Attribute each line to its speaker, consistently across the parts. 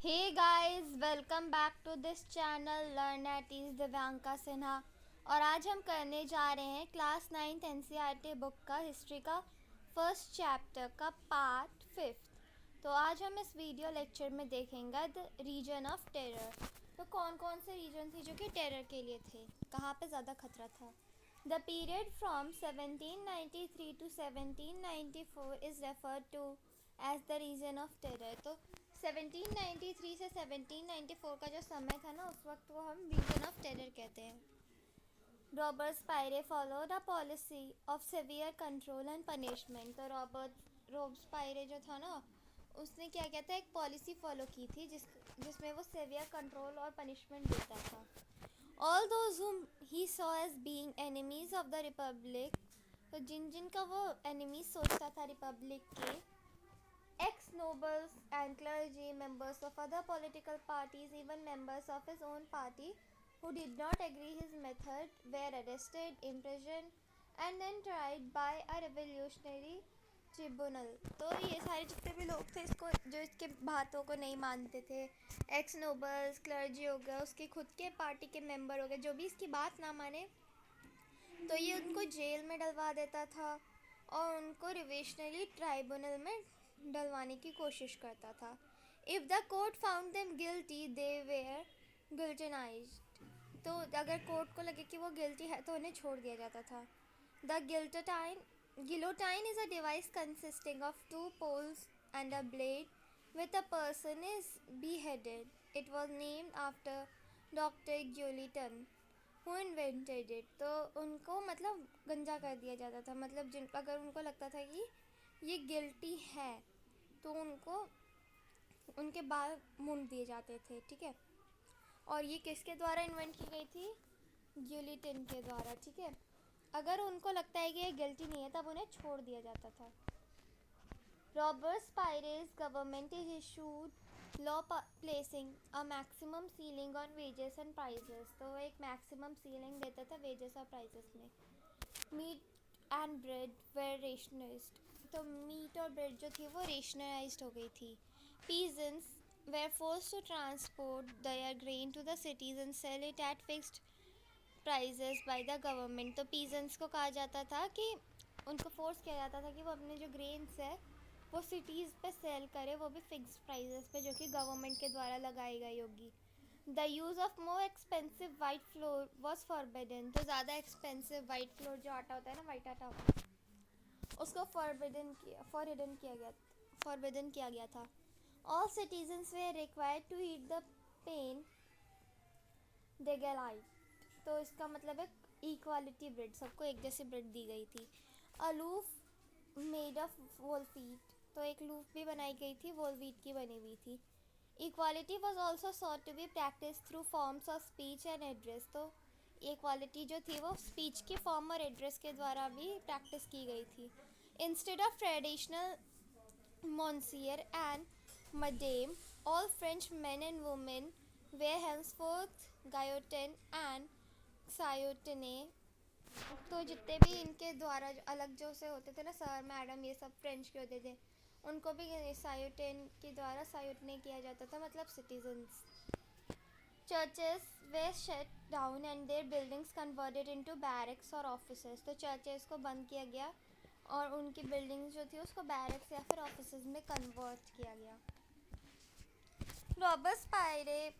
Speaker 1: Hey guys, welcome back to this channel learn at ease Divyanka Sinha. और आज हम करने जा रहे हैं क्लास 9th एनसीईआरटी बुक का हिस्ट्री का फर्स्ट चैप्टर का पार्ट 5। तो आज हम इस वीडियो लेक्चर में देखेंगे द रीजन ऑफ टेरर। तो कौन कौन से रीजन थे जो कि टेरर के लिए थे, कहाँ पे ज़्यादा खतरा था। The period from 1793 to 1794 is referred to as the reign of terror. तो 1793 से 1794 का जो समय था ना, उस वक्त को हम रीजन ऑफ टेरर कहते हैं। Robespierre followed a policy of severe control and punishment. तो रॉबर्सपायरे जो था ना, उसने क्या किया था, एक पॉलिसी फॉलो की थी जिसमें वो सेवियर कंट्रोल और पनिशमेंट देता था। All those whom he saw as being enemies of the republic, तो जिनका वो एनिमीज सोचता था रिपब्लिक के, ex-nobles and clergy, members of other political parties, even members of his own party who did not agree his method were arrested, imprisoned and then tried by a revolutionary tribunal. तो ये सारे जितने भी लोग थे इसको, जो इसके बातों को नहीं मानते थे, एक्स नोबल्स, क्लर्जी हो गया, उसके खुद के पार्टी के मेंबर हो गए, जो भी इसकी बात ना माने, तो ये उनको जेल में डलवा देता था और उनको रिविशनरी ट्राइब्यूनल में डलवाने की कोशिश करता था। If the court found them guilty they were guillotined. तो अगर कोर्ट को लगे कि वो गिल्टी है तो उन्हें छोड़ दिया जाता था। The guillotine is a device consisting of 2 poles and a blade with a person is beheaded. It was named after Dr. Guillotin who invented it। तो उनको मतलब गंजा कर दिया जाता था, मतलब अगर उनको लगता था कि ये गिल्टी है तो उनको उनके बाल मुंड दिए जाते थे, ठीक है। और ये किसके द्वारा इन्वेंट की गई थी? गिलिटिन के द्वारा, ठीक है। अगर उनको लगता है कि ये गिल्टी नहीं है तब उन्हें छोड़ दिया जाता था। रॉबर्सपायरे's government is issued law placing a maximum ceiling on wages and prices। तो एक maximum ceiling देता था wages और prices में। Meat and bread were rationalised. तो मीट और ब्रेड जो थी वो रेशनलाइज्ड हो गई थी। Peasants were force to transport their grain to the cities and sell it at fixed prices by the government. तो पीजेंट्स को कहा जाता था कि उनको फोर्स किया जाता था कि वो अपने जो ग्रेन्स है वो सिटीज़ पे सेल करे, वो भी फिक्स्ड प्राइजेस पे जो कि गवर्नमेंट के द्वारा लगाई गई होगी। The use of more expensive white floor was forbidden. तो ज़्यादा एक्सपेंसिव वाइट फ्लोर जो आटा होता है ना, वाइट आटा, उसको फॉरबिडन किया गया था। All citizens were required to eat the pain de egalite. तो इसका मतलब है इक्वालिटी ब्रेड, सबको एक जैसी ब्रेड दी गई थी। A loaf made of whole wheat. तो एक लूफ भी बनाई गई थी, वोल वीट की बनी हुई थी। Equality was also sought to be practise through forms of speech and address. तो इक्वालिटी जो थी वो स्पीच की फॉर्म और एड्रेस के द्वारा भी प्रैक्टिस की गई थी। Instead of traditional monsier and madame, all French man and women were henceforth citoyen and citoyenne. तो जितने भी इनके द्वारा जो अलग जो से होते थे ना, सर मैडम ये सब फ्रेंच के होते थे, उनको भी सायोटेन के द्वारा सायोटने किया जाता था, मतलब citizens. Churches were shut down and their buildings converted into barracks और ऑफिसेस। तो चर्चेस को बंद किया गया और उनकी बिल्डिंग्स जो थी उसको बैरक्स या फिर ऑफिसेस में कन्वर्ट किया गया। रॉबर्सपायरे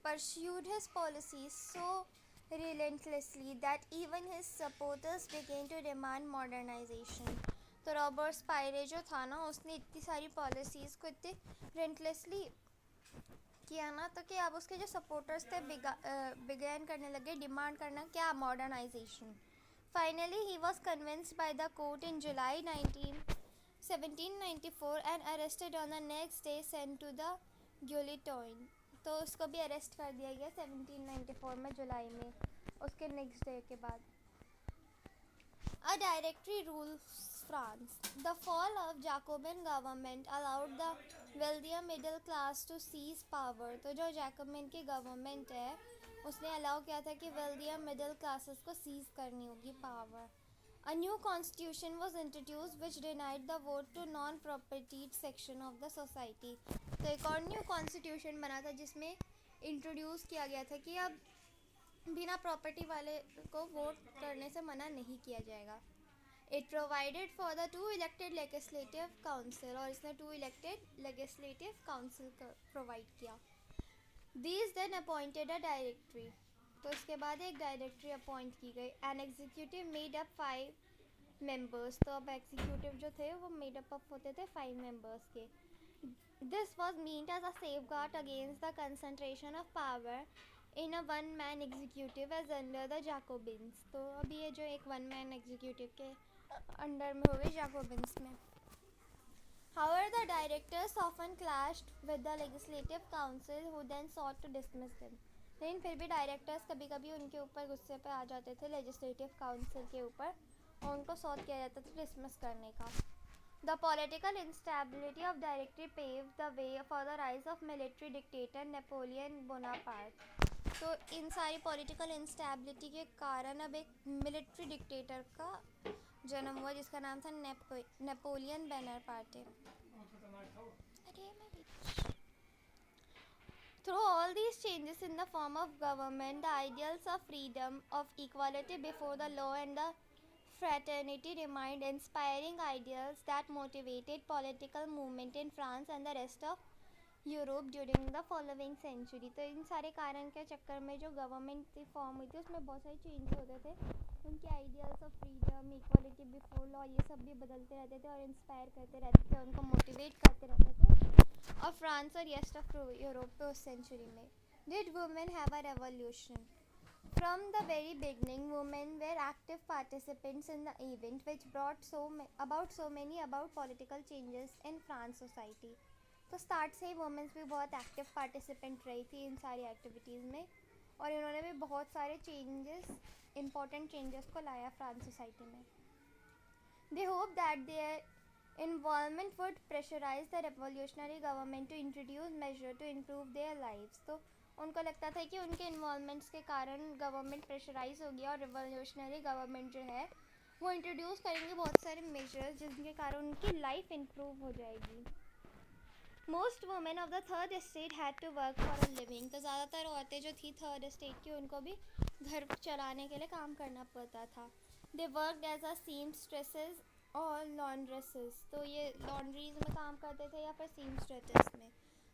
Speaker 1: pursued his policies so relentlessly that even his supporters began to demand modernization। तो रॉबर्सपायरे जो था ना, उसने इतनी सारी पॉलिसीज़ को इतने रेंटलेसली किया ना, तो कि अब उसके जो सपोर्टर्स थे बिगैन करने लगे डिमांड करना, क्या? Modernisation. Finally he was convinced by the court in July 1794 and arrested on the next day sent to the guillotine. तो उसको भी अरेस्ट कर दिया गया 1794 में जुलाई में, उसके नेक्स्ट डे के बाद। A directory rules France. The fall of Jacobin government allowed the wealthier middle class to seize power। तो जो जैकोबिन की गवर्नमेंट है उसने अलाउ किया था कि wealthier middle classes को सीज करनी होगी power. A new constitution was introduced which denied the vote to non-propertied section of the society। तो एक और न्यू कॉन्स्टिट्यूशन बना था जिसमें इंट्रोड्यूस किया गया था कि अब बिना प्रॉपर्टी वाले को वोट करने से मना नहीं किया जाएगा. It provided for the 2 elected legislative council, और इसने 2 इलेक्टेड लेजिस्लेटिव काउंसिल प्रोवाइड किया. These then appointed a directory, तो इसके बाद एक डायरेक्टरी अपॉइंट की गई. An executive made up 5 members, तो अब एग्जीक्यूटिव जो थे वो मेड अप होते थे 5 मेंबर्स के. This was meant as a safeguard against the concentration of power in a one man executive as under the Jacobins. तो अभी ये जो एक वन मैन एग्जीक्यूटिव के अंडर में हो गई जैकोबिन्स में. However, the directors often clashed with the legislative council, who then sought to dismiss them. लेकिन फिर भी डायरेक्टर्स कभी कभी उनके ऊपर गुस्से पे आ जाते थे लेजिस्लेटिव काउंसिल के ऊपर, और उनको सॉट किया जाता था डिसमिस करने का. The political instability of directory paved the way for the rise of military dictator Napoleon Bonaparte. तो इन सारी पॉलिटिकल इंस्टेबिलिटी के कारण अब एक मिलिट्री डिक्टेटर का जन्म हुआ जिसका नाम था Napoleon Bonaparte. Through all these changes in the form of government, the ideals of freedom, of equality before the law and the fraternity remained inspiring ideals that motivated political movement in France and the rest of Europe during the following century. तो इन सारे कारण के चक्कर में जो government form हुई थी उसमें बहुत सारे चेंज होते थे. उनके ideals of freedom, equality before law, ये सब भी बदलते रहते थे और इंस्पायर करते रहते थे, उनको मोटिवेट करते रहते थे. और फ्रांस और रेस्ट ऑफ यूरोप पे उस सेंचुरी में did women have a revolution. From the very beginning, women were active participants in the event which brought so many about political changes in France society. तो start से ही women's भी बहुत active participant रही थी इन सारी activities में, और इन्होंने भी बहुत सारे चेंजेस, इम्पॉर्टेंट चेंजेस को लाया फ्रांस सोसाइटी में. They hope that their involvement would pressurise the revolutionary government to introduce measure to improve their lives. तो उनको लगता था कि उनके इन्वॉल्वमेंट्स के कारण गवर्नमेंट प्रेशराइज होगी और रिवोल्यूशनरी गवर्नमेंट जो है वो इंट्रोड्यूस करेंगे बहुत सारे मेजर्स जिनके कारण उनकी लाइफ इम्प्रूव हो जाएगी. Most women of the third estate had to work for a living. तो ज़्यादातर औरतें जो थी थर्ड एस्टेट की उनको भी घर चलाने के लिए काम करना पड़ता था. दे वर्कड एज अ सीमस्ट्रेसेस और लॉन्ड्रेसेस. तो ये लॉन्ड्रीज में काम करते थे या फिर सीमस्ट्रेसेस में.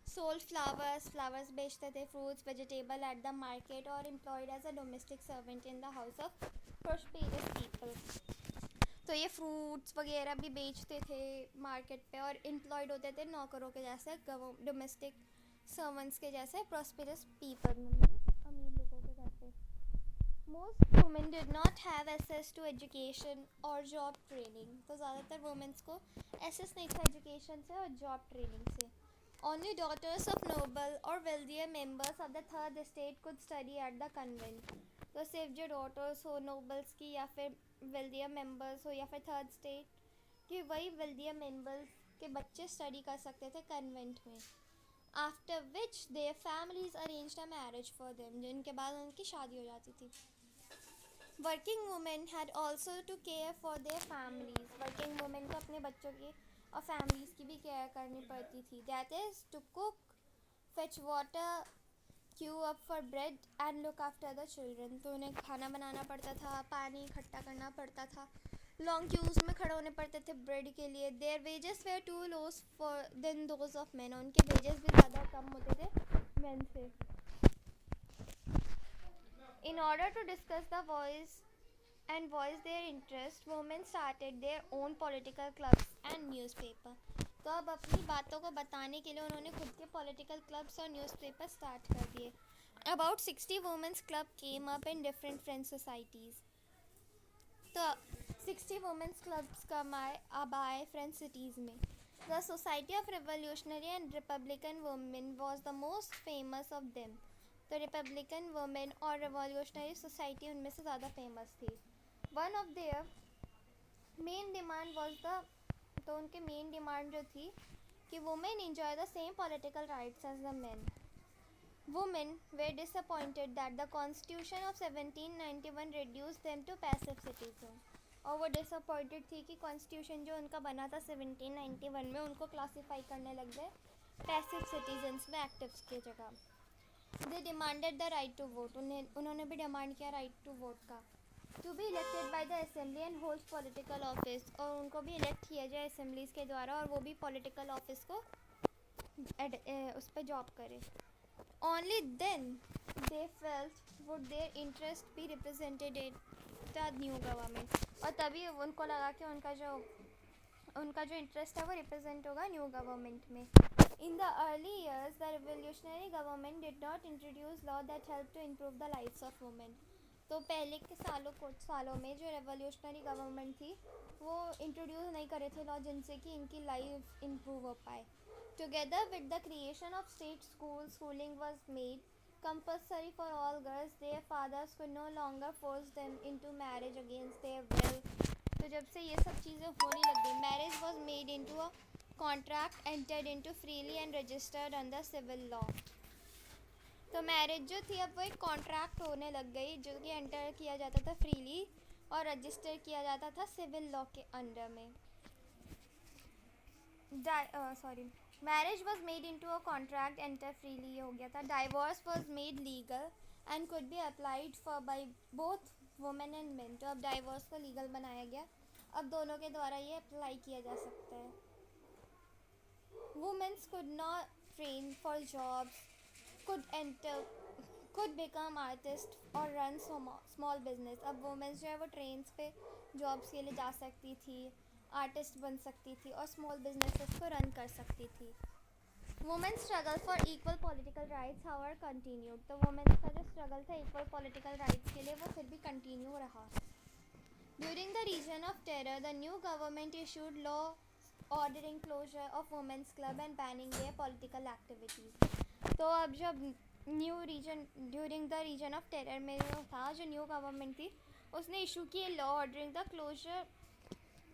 Speaker 1: सोल्ड फ्लावर्स बेचते थे, fruits vegetable at the market, और employed as a domestic servant in the house of prosperous people. तो ये फ्रूट्स वगैरह भी बेचते थे मार्केट पे और एम्प्लॉयड होते थे नौकरों के जैसे, डोमेस्टिक सर्वेंट्स के जैसे, प्रॉस्पेरस पीपल में अमीर लोगों के जैसे. Most women did not have access to education और जॉब ट्रेनिंग. तो ज़्यादातर वुमेन्स को एक्सेस नहीं था एजुकेशन से और जॉब ट्रेनिंग से. ओनली डॉटर्स ऑफ नोबल और wealthier members of the third estate could study at the convent. तो सिर्फ जो डॉटर्स हो नोबल्स की या फिर वेल्दियर मेंबर्स हो या फिर थर्ड स्टेट कि वही वेल्दियर मेंबर्स के बच्चे स्टडी कर सकते थे कन्वेंट में. After which their families arranged a marriage for them, जिनके बाद उनकी शादी हो जाती थी. Working women had also to care for their families. Working women को अपने बच्चों की और फैमिलीज की भी केयर करनी पड़ती थी. That is to cook, fetch water, queue up for bread and look after the children. तो उन्हें खाना बनाना पड़ता था, पानी इकट्ठा करना पड़ता था, लॉन्ग क्यूज़ में खड़े होने पड़ते थे ब्रेड के लिए. Their wages were to lose for than those of men. उनके वेजेस भी ज़्यादा कम होते थे मैन से. In order to discuss the voice their interest, women started their own political clubs and newspaper. तो अब अपनी बातों को बताने के लिए उन्होंने खुद के पॉलिटिकल क्लब्स और न्यूज़पेपर स्टार्ट कर दिए. About 60 women's club came up in different French societies. तो 60 वुमेन्स क्लब्स कम आए फ्रेंच सिटीज़ में. The society of revolutionary and republican women was the most famous of them. तो republican women और revolutionary society उनमें से ज़्यादा famous थी. One of their main demand was the, तो उनके मेन डिमांड जो थी कि women enjoy the same political rights as the men. Women were disappointed that the Constitution of 1791 reduced them to passive citizens. और वो disappointed थी कि constitution जो उनका बना था 1791 में उनको क्लासीफाई करने लग गए पैसिव सिटीजन्स में एक्टिव्स की जगह। They demanded the right to vote, उन्होंने भी डिमांड किया राइट टू वोट का। To be elected by the assembly and hold political office, और उनको भी इलेक्ट किया जाए असेंबलीज के द्वारा और वो भी पॉलिटिकल ऑफिस को उस पर जॉब करे। Only then they felt would their interest be represented in the new government, और तभी उनको लगा कि उनका जो इंटरेस्ट है वो रिप्रेजेंट होगा न्यू गवर्नमेंट में। In the early years, the revolutionary government did not introduce law that helped to improve the lives of women. तो पहले के कुछ सालों में जो रेवोल्यूशनरी गवर्नमेंट थी वो इंट्रोड्यूस नहीं करे थे लॉ जिनसे कि इनकी लाइफ इम्प्रूव हो पाए। Together with the creation of state school, schooling was made compulsory for all girls, their fathers could no longer force them into marriage against their will. तो जब से ये सब चीज़ें होने लग गई, marriage was made into a contract entered into freely and registered under civil law. तो मैरिज जो थी अब वो एक कॉन्ट्रैक्ट होने लग गई जो कि एंटर किया जाता था फ्रीली और रजिस्टर किया जाता था सिविल लॉ के अंडर में। Marriage was made into a contract enter freely हो गया था। Divorce was made legal and could be applied for by both women and main. तो अब डाइवोर्स को लीगल बनाया गया, अब दोनों के द्वारा ये अप्लाई किया जा सकता है। Women could not train for jobs, could become artists or run small business. अब वुमेन्स जो है वो ट्रेन्स पे जॉब्स के लिए जा सकती थी, आर्टिस्ट बन सकती थी और स्मॉल बिजनेसेस को रन कर सकती थी। Women struggle for equal political rights however continued. तो वुमेन्स का जो स्ट्रगल था इक्वल पॉलिटिकल राइट्स के लिए वो फिर भी कंटिन्यू रहा। During the reign of terror the new government issued law ordering closure of women's club and banning their political activities. तो अब जब during the reign of terror में जो था, जो न्यू गवर्नमेंट थी उसने इशू किए लॉ ऑर्डरिंग द क्लोजर,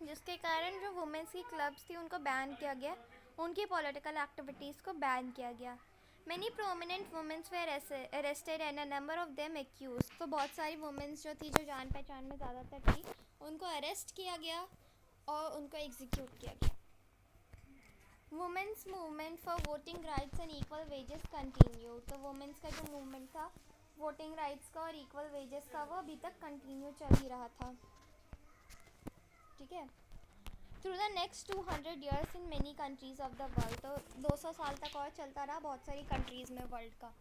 Speaker 1: जिसके कारण जो वुमेन्स की क्लब्स थी उनको बैन किया गया, उनकी पॉलिटिकल एक्टिविटीज़ को बैन किया गया। Many prominent women's were arrested and a number of them accuse. तो बहुत सारी वुमेन्स जो थी, जो जान पहचान में ज़्यादातर थी, उनको अरेस्ट किया गया और उनको एग्जीक्यूट किया गया। Women's movement for voting rights and equal wages continue. तो वुमेन्स का जो मूवमेंट था वोटिंग राइट्स का और इक्वल वेजेस का वो अभी तक कंटिन्यू चल ही रहा था। ठीक है। Through the next 200 years in many countries of the world. तो 200 साल तक और चलता रहा बहुत सारी कंट्रीज़ में वर्ल्ड का।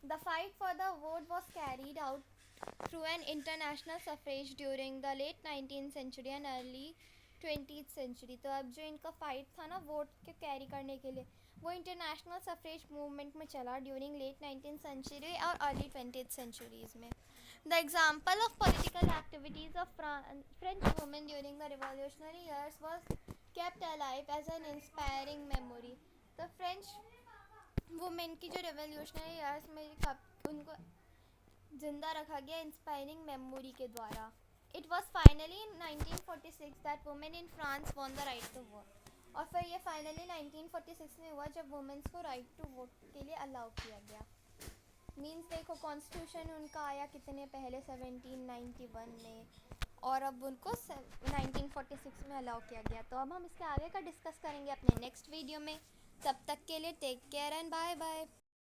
Speaker 1: The fight for the vote was carried out through an international suffrage during the late 19th century and early 20th century. तो अब जो इनका फाइट था ना वोट के कैरी करने के लिए, वो इंटरनेशनल सफरेज मूवमेंट में चला ड्यूरिंग लेट 19th सेंचुरी और अर्ली 20th सेंचुरीज़ में। The example of political activities of French women during the revolutionary years was kept alive as an inspiring memory. तो फ्रेंच वुमेन की जो revolutionary years में उनको जिंदा रखा गया इंस्पायरिंग मेमोरी के द्वारा। It was finally in 1946 that women in France won the right to vote. और फिर ये फाइनली 1946 में हुआ जब वुमेन्स को राइट टू वोट के लिए अलाउ किया गया। मीन्स देखो कॉन्स्टिट्यूशन उनका आया कितने पहले 1791 में, और अब उनको 1946 में अलाउ किया गया। तो अब हम इसके आगे का डिस्कस करेंगे अपने नेक्स्ट वीडियो में। तब तक के लिए take care and bye bye.